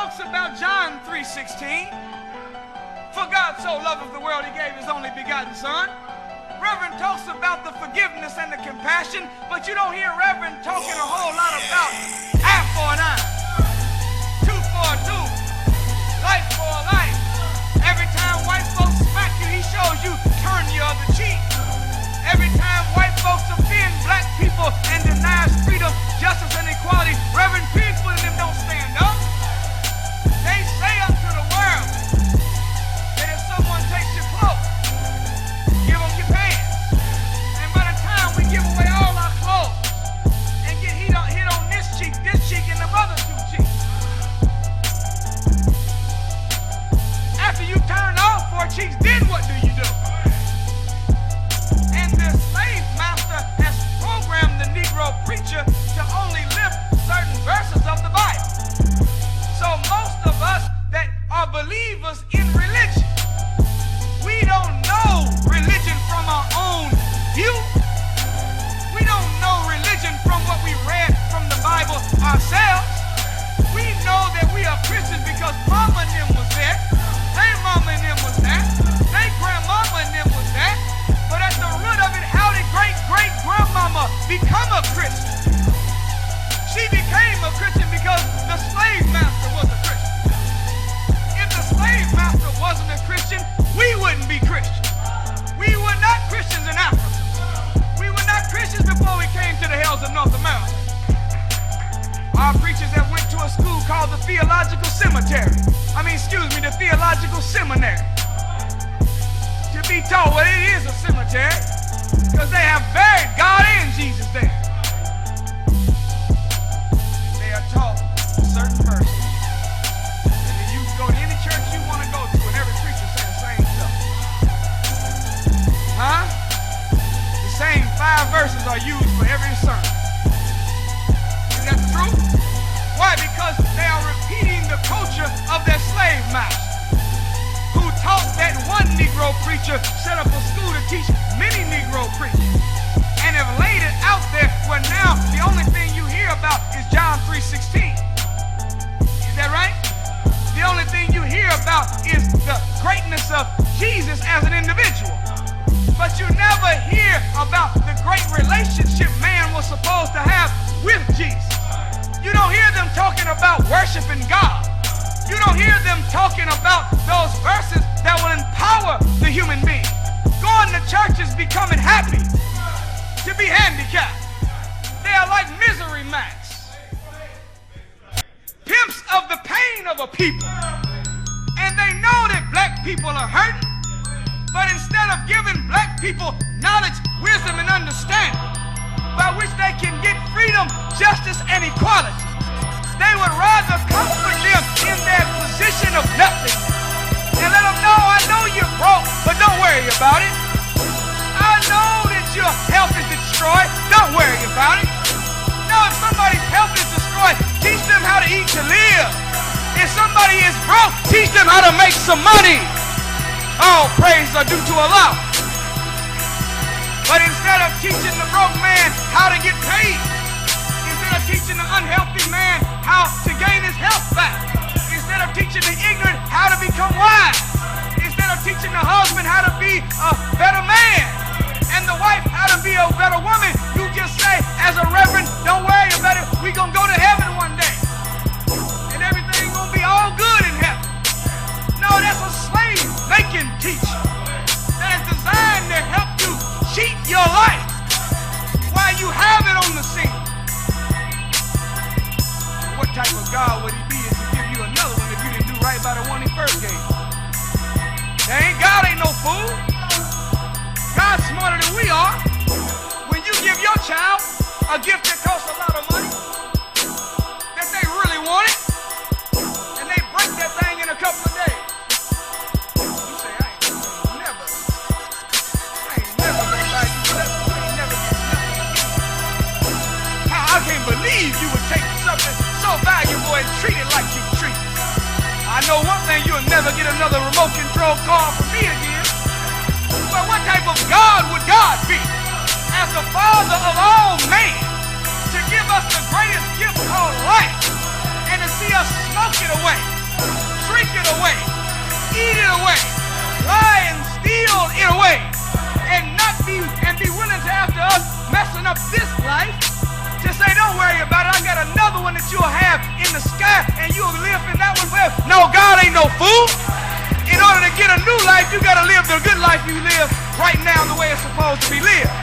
talks about John 3:16. For God so loveth the world, he gave his only begotten son. Reverend talks about the forgiveness and the compassion, but you don't hear Reverend talking a whole lot about eye for an eye, tooth for a tooth, life for a life. Every time white folks smack you, he shows you turn the other cheek. Every time white folks offend black people and denies freedom, justice, and equality, Reverend Pigfoot and them don't stand up. They say unto the world that if someone takes your cloak, give them your pants. And by the time we give away all our clothes and get hit on this cheek, and the other two cheeks, after you turn off 4 cheeks, then what do you do? And the slave master has programmed the Negro preacher to only lift certain verses of the Bible. So most of us that are believers in religion, we don't know religion from our own view. We don't know religion from what we read from the Bible ourselves. We know that we are Christians because mama and them was there. They mama and them was there. They grandmama and them was there. But at the root of it, how did great-great-grandmama become a Christian? She became a Christian because the slave master was a Christian. If the slave master wasn't a Christian, we wouldn't be Christians. We were not Christians in Africa. We were not Christians before we came to the hills of North America. Our preachers that went to a school called the Theological Seminary. The Theological Seminary. To be told, well, it is a cemetery because they have buried God and Jesus there. They are taught certain verses. And then you go to any church you want to go to, and every preacher say the same stuff. Huh? The same 5 verses are used for every sermon. Is that the truth? Why? Because they are repeating the culture of their slave master, who taught that one Negro preacher set up a school to teach many Negro preachers, and have laid it out there where now the only thing you hear about is John 3:16. Is that right? The only thing you hear about is the greatness of Jesus as an individual. But you never hear about the great relationship man was supposed to have with Jesus. You don't hear them talking about worshiping God. You don't hear them talking about those verses that will empower the human being. Going to church is becoming happy to be handicapped. They are like misery max, pimps of the pain of a people. And they know that black people are hurting, but instead of giving black people knowledge, wisdom, and understanding by which they can get freedom, justice, and equality, they would rather comfort them in their position of nothingness and let them know, I know you're broke, but don't worry about it. I know that your health is destroyed, don't worry about it. No, if somebody's health is destroyed, teach them how to eat to live. If somebody is broke, teach them how to make some money. All praise are due to Allah. But instead of teaching the broke man how to get paid, instead of teaching the unhealthy man how to gain his health back, instead of teaching the ignorant how to become wise, instead of teaching the husband how to be a better man and the wife how to be a better woman, you just say, as a reverend, don't worry about it, we gonna go to heaven one day and everything gonna be all good in heaven. No, that's a slave-making teacher that is designed to help you cheat your life while you have it on the scene. What type of God would he be if he give you another one if you didn't do right by the one he first gave you? God ain't no fool. God's smarter than we are. When you give your child a gift that costs a lot of money, that they really want it, and they break that thing in a couple of days, you say, I ain't never gonna buy you that. You ain't never getting nothing. I can't believe you would take something so valuable and treat it like you treat it. I know one thing, you'll never get another remote control car from me again. But what type of God would God be as the Father of all man to give us the greatest gift called life and to see us smoke it away? drink it away, eat it away, lie and steal it away, and be willing to, after us messing up this life, to say, don't worry about it, I got another one that you'll have in the sky, and you'll live in that one forever. No, God ain't no fool. In order to get a new life, you got to live the good life you live right now the way it's supposed to be lived.